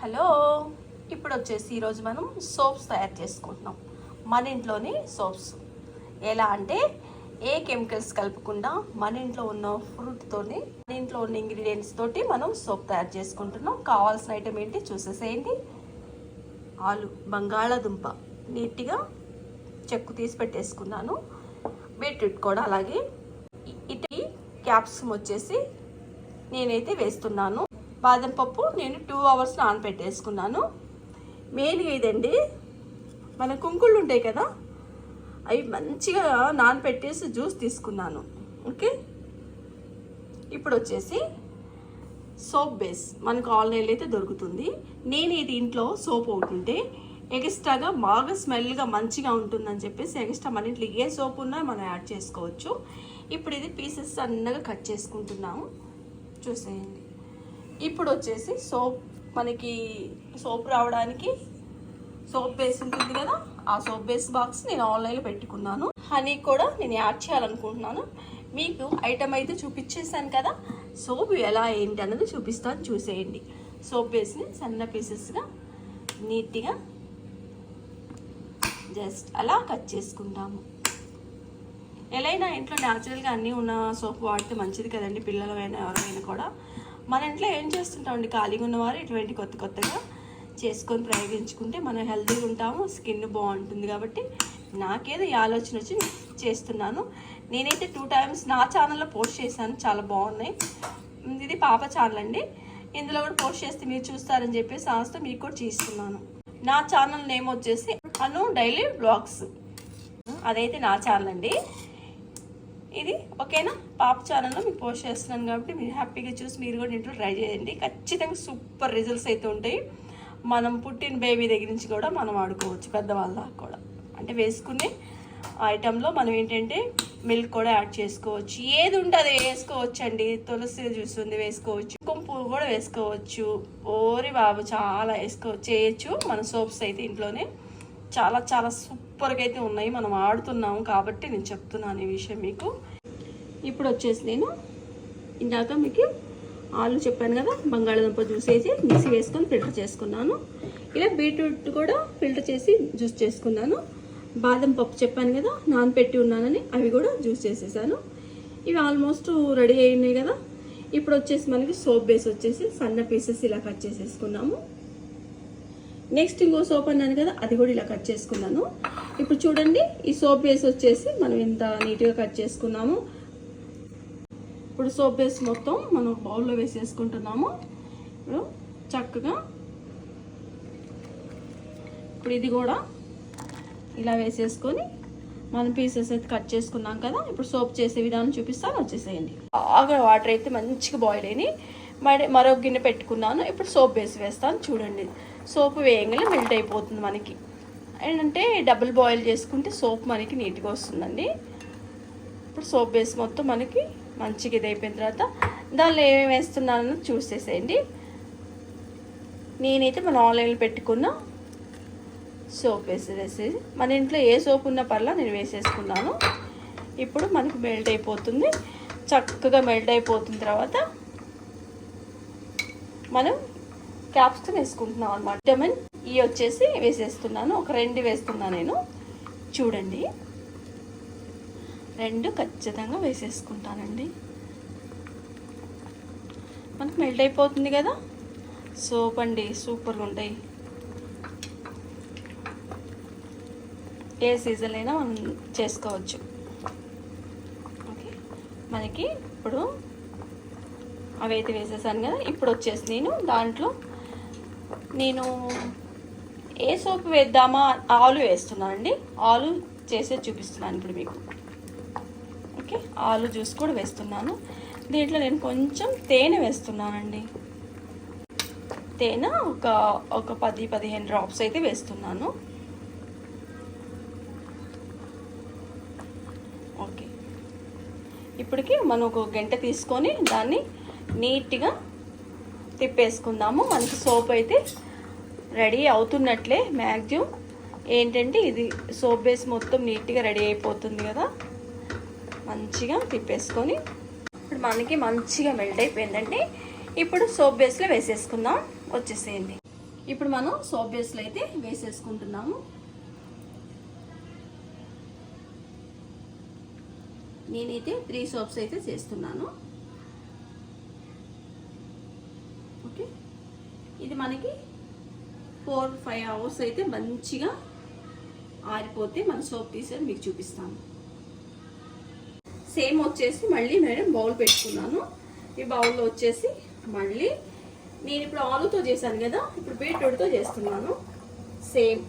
Hello, ఇప్పుడు వచ్చేసి ఈరోజు మనం సోప్స్ తయారు చేసుకుంటున్నాం. మన ఇంట్లోని సోప్స్ ఎలా అంటే ఏ కెమికల్స్ కలపకుండా మన ఇంట్లో ఉన్న ఫ్రూట్తోని, మన ఇంట్లో ఉన్న ఇంగ్రీడియంట్స్ తోటి మనం సోప్ తయారు చేసుకుంటున్నాం. కావాల్సిన ఐటమ్ ఏంటి చూసేసేయండి. ఆలు, బంగాళాదుంప నీట్గా చెక్కు తీసి పెట్టేసుకున్నాను. బీట్రూట్ కూడా అలాగే. ఇటు క్యాప్సికమ్ వచ్చేసి నేనైతే వేస్తున్నాను. బాదం పప్పు నేను 2 hours నానబెట్టేసుకున్నాను. మెయిన్గా ఇదండి, మన కుంకుళ్ళు ఉంటాయి కదా, అవి మంచిగా నానబెట్టేసి జ్యూస్ తీసుకున్నాను. ఓకే, ఇప్పుడు వచ్చేసి సోప్ బేస్ మనకు ఆన్లైన్లో అయితే దొరుకుతుంది. నేను ఇది ఇంట్లో సోప్ ఒకటి ఉంటే ఎక్స్ట్రాగా బాగా స్మెల్గా మంచిగా ఉంటుందని చెప్పేసి ఎక్స్ట్రా మన ఇంట్లో ఏ సోప్ ఉన్నా మనం యాడ్ చేసుకోవచ్చు. ఇప్పుడు ఇది పీసెస్ సన్నగా కట్ చేసుకుంటున్నాము, చూసేయండి. ఇప్పుడు వచ్చేసి సోప్, మనకి సోప్ రావడానికి సోప్ బేస్ ఉంటుంది కదా, ఆ సోప్ బేస్ బాక్స్ నేను ఆన్లైన్లో పెట్టుకున్నాను. హనీ కూడా నేను యాడ్ చేయాలనుకుంటున్నాను. మీకు ఐటమ్ అయితే చూపించేసాను కదా, సోప్ ఎలా ఏంటి అన్నది చూపిస్తాను, చూసేయండి. సోప్ బేస్ని సన్న పీసెస్గా నీట్గా జస్ట్ అలా కట్ చేసుకుంటాము. ఎలా అయినా ఇంట్లో న్యాచురల్గా అన్నీ ఉన్న సోప్ వాడితే మంచిది కదండి, పిల్లలైనా ఎవరైనా కూడా. మన ఇంట్లో ఏం చేస్తుంటామండి, ఖాళీగా ఉన్నవారు ఇటువంటి కొత్తగా చేసుకొని ప్రయోగించుకుంటే మనం హెల్తీగా ఉంటాము, స్కిన్ బాగుంటుంది. కాబట్టి నాకేదో ఈ ఆలోచన వచ్చి చేస్తున్నాను. నేనైతే 2 times నా ఛానల్లో పోస్ట్ చేశాను, చాలా బాగున్నాయి. ఇది పాప ఛానల్ అండి, ఇందులో కూడా పోస్ట్ చేస్తే మీరు చూస్తారని చెప్పేసి ఆశతో మీకు కూడా చేస్తున్నాను. నా ఛానల్ నేమ్ వచ్చేసి అను డైలీ బ్లాగ్స్, అదైతే నా ఛానల్ అండి ఇది. ఓకేనా, పాప ఛానల్లో మీకు పోస్ట్ చేస్తున్నాను కాబట్టి మీరు హ్యాపీగా చూసి మీరు కూడా ఇంట్లో ట్రై చేయండి. ఖచ్చితంగా సూపర్ రిజల్ట్స్ అయితే ఉంటాయి. మనం పుట్టిన బేబీ దగ్గర నుంచి కూడా మనం వాడుకోవచ్చు, పెద్దవాళ్ళ కూడా. అంటే వేసుకునే ఐటెంలో మనం ఏంటంటే మిల్క్ కూడా యాడ్ చేసుకోవచ్చు, ఏది ఉంటే అది వేసుకోవచ్చు అండి. తులసి జ్యూస్ ఉంది వేసుకోవచ్చు, పువ్వు కూడా వేసుకోవచ్చు. ఓరి బాబు చాలా చేయొచ్చు. మన సోప్స్ అయితే ఇంట్లోనే చాలా చాలా సూపర్గా అయితే ఉన్నాయి, మనం ఆడుతున్నాము కాబట్టి నేను చెప్తున్నాను ఈ విషయం మీకు. ఇప్పుడు వచ్చేసి నేను ఇందాక మీకు ఆలు చెప్పాను కదా, బంగాళాదుంప జ్యూస్ వేసి మిక్సీ వేసుకొని ఫిల్టర్ చేసుకున్నాను. ఇలా బీట్రూట్ కూడా ఫిల్టర్ చేసి జ్యూస్ చేసుకున్నాను. బాదం పప్పు చెప్పాను కదా నానబెట్టి ఉన్నానని, అవి కూడా జ్యూస్ చేసేసాను. ఇవి ఆల్మోస్ట్ రెడీ అయినాయి కదా. ఇప్పుడు వచ్చేసి మనకి సోప్ బేస్ వచ్చేసి సన్న పీసెస్ ఇలా కట్ చేసేసుకున్నాము. నెక్స్ట్ ఇంకో సోప్ అన్నాను కదా, అది కూడా ఇలా కట్ చేసుకున్నాను. ఇప్పుడు చూడండి, ఈ సోప్ బేస్ వచ్చేసి మనం ఇంత నీట్గా కట్ చేసుకున్నాము. ఇప్పుడు సోప్ బేస్ మొత్తం మనం బౌల్లో వేసేసుకుంటున్నాము. ఇప్పుడు చక్కగా ఇప్పుడు ఇది కూడా ఇలా వేసేసుకొని మనం పీసెస్ అయితే కట్ చేసుకున్నాం కదా. ఇప్పుడు సోప్ చేసే విధానం చూపిస్తాను, వచ్చేసేయండి. బాగా వాటర్ అయితే మంచిగా బాయిల్ అయినాయి. మరొక గిన్నె పెట్టుకున్నాను. ఇప్పుడు సోప్ బేస్ వేస్తాను, చూడండి. సోపు వేయంగానే మెల్ట్ అయిపోతుంది మనకి. ఏంటంటే డబుల్ బాయిల్ చేసుకుంటే సోప్ మనకి నీట్గా వస్తుందండి. ఇప్పుడు సోప్ బేస్ మొత్తం మనకి మంచిగా ఇది అయిపోయిన తర్వాత దానిలో ఏమేమి వేస్తున్నానో చూసేసేయండి. నేనైతే మన ఆన్లైన్లో పెట్టుకున్న సోప్ వేసేసి, మన ఇంట్లో ఏ సోప్ ఉన్నా పర్లా నేను వేసేసుకున్నాను. ఇప్పుడు మనకి మెల్ట్ అయిపోతుంది, చక్కగా మెల్ట్ అయిపోతున్న తర్వాత మనం క్యాప్సికమ్ వేసుకుంటున్నాం అన్నమాట. విటమిన్ ఈ వచ్చేసి వేసేస్తున్నాను, ఒక 2 వేస్తున్నాను నేను. చూడండి, 2 ఖచ్చితంగా వేసేసుకుంటానండి. మనకు మెల్ట్ అయిపోతుంది కదా, సోప్ అండి సూపర్గా ఉంటాయి. ఏ సీజన్ అయినా మనం చేసుకోవచ్చు. ఓకే, మనకి ఇప్పుడు అవైతే వేసేసాను కదా. ఇప్పుడు వచ్చేసి నేను దాంట్లో ఏ సోప్ వేద్దామా, ఆలు వేస్తున్నానండి. ఆలు చేసే చూపిస్తున్నాను ఇప్పుడు మీకు. ఓకే, ఆలు జ్యూస్ కూడా వేస్తున్నాను. దీంట్లో నేను కొంచెం తేనె వేస్తున్నానండి. తేనె ఒక 10-15 డ్రాప్స్ అయితే వేస్తున్నాను. ఓకే, ఇప్పటికి మనం ఒక గంట తీసుకొని దాన్ని నీట్గా తిప్పేసుకుందాము. మనకి సోప్ అయితే రెడీ అవుతున్నట్లే. మ్యాక్సిమం ఏంటంటే ఇది సోప్ బేస్ మొత్తం నీట్గా రెడీ అయిపోతుంది కదా. మంచిగా తిప్పేసుకొని ఇప్పుడు మనకి మంచిగా మెల్ట్ అయిపోయిందండి. ఇప్పుడు సోప్ బేస్లో వేసేసుకుందాం, వచ్చేసేయండి. ఇప్పుడు మనం సోప్ బేస్లో అయితే వేసేసుకుంటున్నాము. నేనైతే 3 సోప్స్ అయితే చేస్తున్నాను. ఓకే, ఇది మనకి 4-5 అవర్స్ అయితే మంచిగా ఆరిపోతే మన సోప్ తీసేది మీకు చూపిస్తాను. సేమ్ వచ్చేసి మళ్ళీ నేను బౌల్ పెట్టుకున్నాను. ఈ బౌల్లో వచ్చేసి మళ్ళీ నేను ఇప్పుడు ఆలుతో చేశాను కదా, ఇప్పుడు బీట్రూట్తో చేస్తున్నాను. సేమ్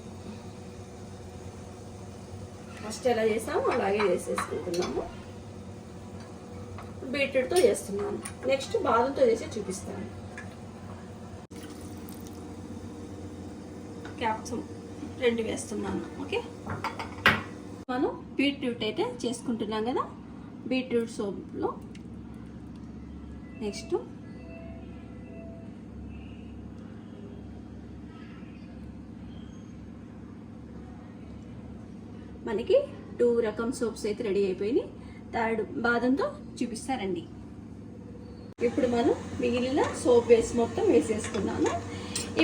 ఫస్ట్ ఎలా చేసాము అలాగే చేసేసుకుంటున్నాము. బీట్రూట్తో చేస్తున్నాను. నెక్స్ట్ బాదంతో చేసి చూపిస్తాను. క్యాప్సికమ్ 2 వేస్తున్నాను. ఓకే, మనం బీట్రూట్ అయితే చేసుకుంటున్నాం కదా, బీట్రూట్ సోప్లో నెక్స్ట్ మనకి 2 రకం సోప్స్ అయితే రెడీ అయిపోయినాయి. థర్డ్ బాదంతో చూపిస్తారండి. ఇప్పుడు మనం మిగిలిన సోప్ వేసి మొత్తం వేసేసుకున్నాను.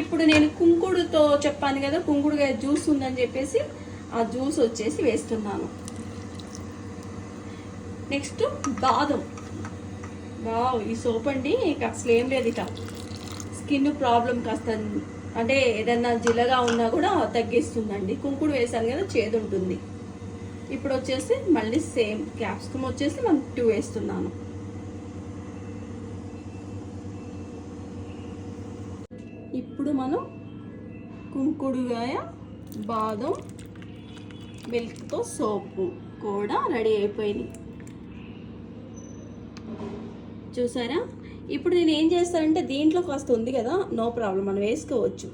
ఇప్పుడు నేను కుంకుడుతో చెప్పాను కదా, కుంకుడుగా జ్యూస్ ఉందని చెప్పేసి ఆ జ్యూస్ వచ్చేసి వేస్తున్నాను. నెక్స్ట్ బాదం. వావ్, ఈ సోప్ అండి ఇక అసలు ఏం లేదు, ఇక స్కిన్ ప్రాబ్లం కాస్త అంటే ఏదన్నా జిల్లగా ఉన్నా కూడా తగ్గిస్తుందండి. కుంకుడు వేసాను కదా, చేదు ఉంటుంది. ఇప్పుడు వచ్చేసి మళ్ళీ సేమ్ క్యాప్సికమ్ వచ్చేసి మనం 2 వేస్తున్నాను. ఇప్పుడు మనం కుంకుడుగాయ బాదం మిల్క్తో సోపు కూడా రెడీ అయిపోయింది. చూసారా? ఇప్పుడు నేను ఏం చేస్తానంటే దీంట్లో కాస్త ఉంది కదా, నో ప్రాబ్లం, మనం వేసుకోవచ్చు.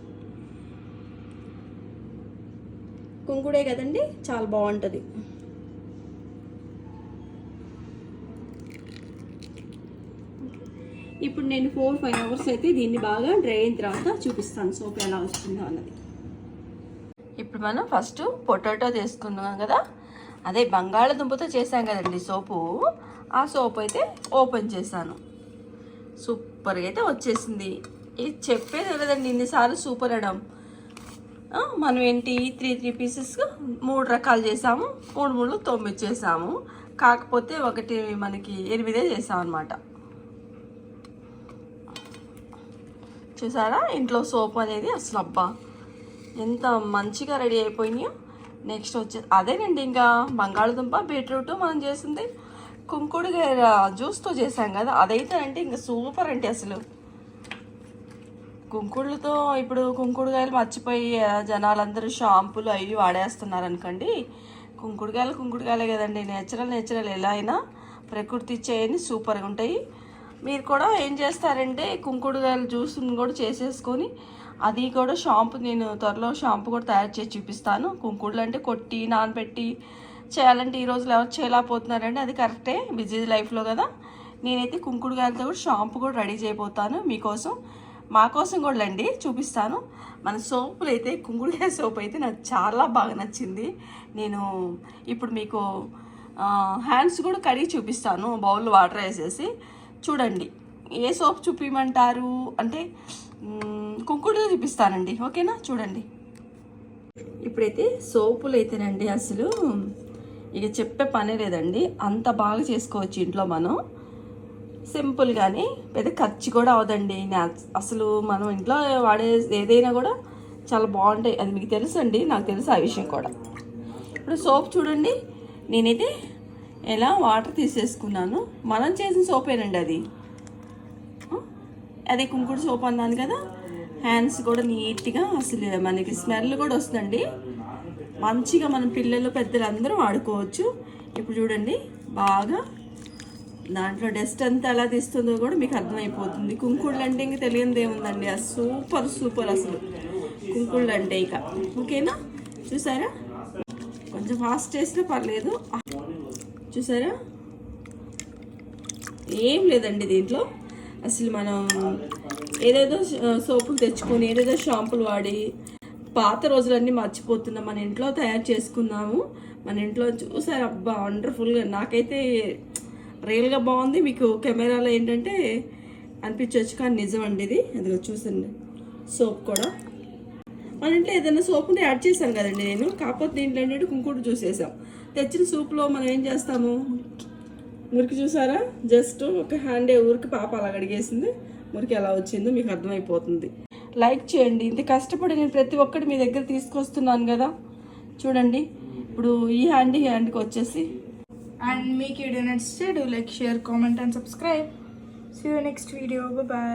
కుంకుడే కదండి, చాలా బాగుంటుంది. ఇప్పుడు నేను 4-5 అవర్స్ అయితే దీన్ని బాగా డ్రై అయిన తర్వాత చూపిస్తాను సోప్ ఎలా వస్తుందో అన్నది. ఇప్పుడు మనం ఫస్ట్ పొటాటో తీసుకున్నాం కదా, అదే బంగాళదుంపతో చేసాం కదండి సోపు. ఆ సోప్ అయితే ఓపెన్ చేశాను. సూపర్గా అయితే వచ్చేసింది. ఇది చెప్పేది లేదండి, ఇన్నిసార్లు సూపర్ అనడం. మనం ఏంటి 3 పీసెస్గా 3 రకాలు చేసాము, 3 9 చేసాము. కాకపోతే ఒకటి మనకి 8 చేసాం అనమాట. చూసారా ఇంట్లో సోప్ అనేది అసలు అబ్బా ఎంత మంచిగా రెడీ అయిపోయినాయో. నెక్స్ట్ వచ్చే అదేనండి, ఇంకా బంగాళదుంప బీట్రూట్ మనం చేసింది కుంకుడుగాయ జ్యూస్తో చేసాం కదా, అదైతే అంటే ఇంకా సూపర్ అంటే అసలు. కుంకుడులతో ఇప్పుడు కుంకుడుగాయలు మర్చిపోయి జనాలందరూ షాంపులు అవి వాడేస్తున్నారు అనుకోండి. కుంకుడుగాయలే కదండి, నేచురల్ ఎలా అయినా ప్రకృతి ఇచ్చేయని సూపర్గా ఉంటాయి. మీరు కూడా ఏం చేస్తారంటే కుంకుడుగాయల జ్యూస్ని కూడా చేసేసుకొని అది కూడా షాంపూ, నేను త్వరలో షాంపూ కూడా తయారు చేసి చూపిస్తాను. కుంకుడులు అంటే కొట్టి నానబెట్టి చేయాలంటే ఈ రోజులు ఎవరు చేయలేకపోతున్నారండి, అది కరెక్టే, బిజీ లైఫ్లో కదా. నేనైతే కుంకుడుగాయలతో కూడా షాంపూ కూడా రెడీ చేయబోతాను మీకోసం, మా కోసం కూడా అండి చూపిస్తాను. మన సోపులు అయితే కుంకుడుగాయ సోప్ అయితే నాకు చాలా బాగా నచ్చింది. నేను ఇప్పుడు మీకు హ్యాండ్స్ కూడా కడిగి చూపిస్తాను, బౌల్లో వాటర్ వేసేసి. చూడండి ఏ సోప్ చూపించమంటారు అంటే కుంకుడుగా చూపిస్తానండి, ఓకేనా? చూడండి ఇప్పుడైతే సోపులు అయితేనండి అసలు ఇక చెప్పే పనే లేదండి, అంత బాగా చేసుకోవచ్చు ఇంట్లో మనం సింపుల్గానే. పెద్ద ఖర్చు కూడా అవదండి. అసలు మనం ఇంట్లో వాడే ఏదైనా కూడా చాలా బాగుంటాయి, అది మీకు తెలుసు అండి, నాకు తెలుసు ఆ విషయం కూడా. ఇప్పుడు సోప్ చూడండి, నేనైతే ఎలా వాటర్ తీసేసుకున్నాను. మనం చేసిన సోపేనండి అది, అదే కుంకుడు సోప్ అన్నాను కదా. హ్యాండ్స్ కూడా నీట్గా అసలు మనకి స్మెల్ కూడా వస్తుందండి, మంచిగా మనం పిల్లలు పెద్దలు అందరూ వాడుకోవచ్చు. ఇప్పుడు చూడండి బాగా దాంట్లో డస్ట్ అంతా ఎలా తీస్తుందో కూడా మీకు అర్థమైపోతుంది. కుంకుళ్ళు అంటే ఇంక తెలియనిది ఏముందండి, సూపర్ అసలు కుంకుళ్ళు అంటే ఇక, ఓకేనా? చూసారా కొంచెం ఫాస్ట్ చేసినా పర్లేదు. చూసారా ఏం లేదండి దీంట్లో. అసలు మనం ఏదేదో సోపులు తెచ్చుకొని ఏదేదో షాంపులు వాడి పాత రోజులన్నీ మర్చిపోతున్నాం. మన ఇంట్లో తయారు చేసుకున్నాము, మన ఇంట్లో. చూసారు అబ్బా వండర్ఫుల్గా, నాకైతే రియల్గా బాగుంది. మీకు కెమెరాలో ఏంటంటే అనిపించవచ్చు కానీ నిజం అండి ఇది. అదిగో చూసండి సోప్ కూడా మన ఇంట్లో ఏదైనా సోపుని యాడ్ చేశాను కదండి నేను. కాకపోతే దీంట్లో ఏంటంటే కుంకుడు చూసేసాం. తెచ్చిన సూప్లో మనం ఏం చేస్తాము, మురికి చూసారా, జస్ట్ ఒక హ్యాండే ఊరికి పాప అలా అడిగేసింది, మురికి ఎలా వచ్చిందో మీకు అర్థమైపోతుంది. లైక్ చేయండి. ఇంత కష్టపడి నేను ప్రతి ఒక్కటి మీ దగ్గర తీసుకొస్తున్నాను కదా, చూడండి. ఇప్పుడు ఈ హ్యాండ్కి వచ్చేసి. And make video next do like, share, comment and subscribe. See you next video. Bye bye.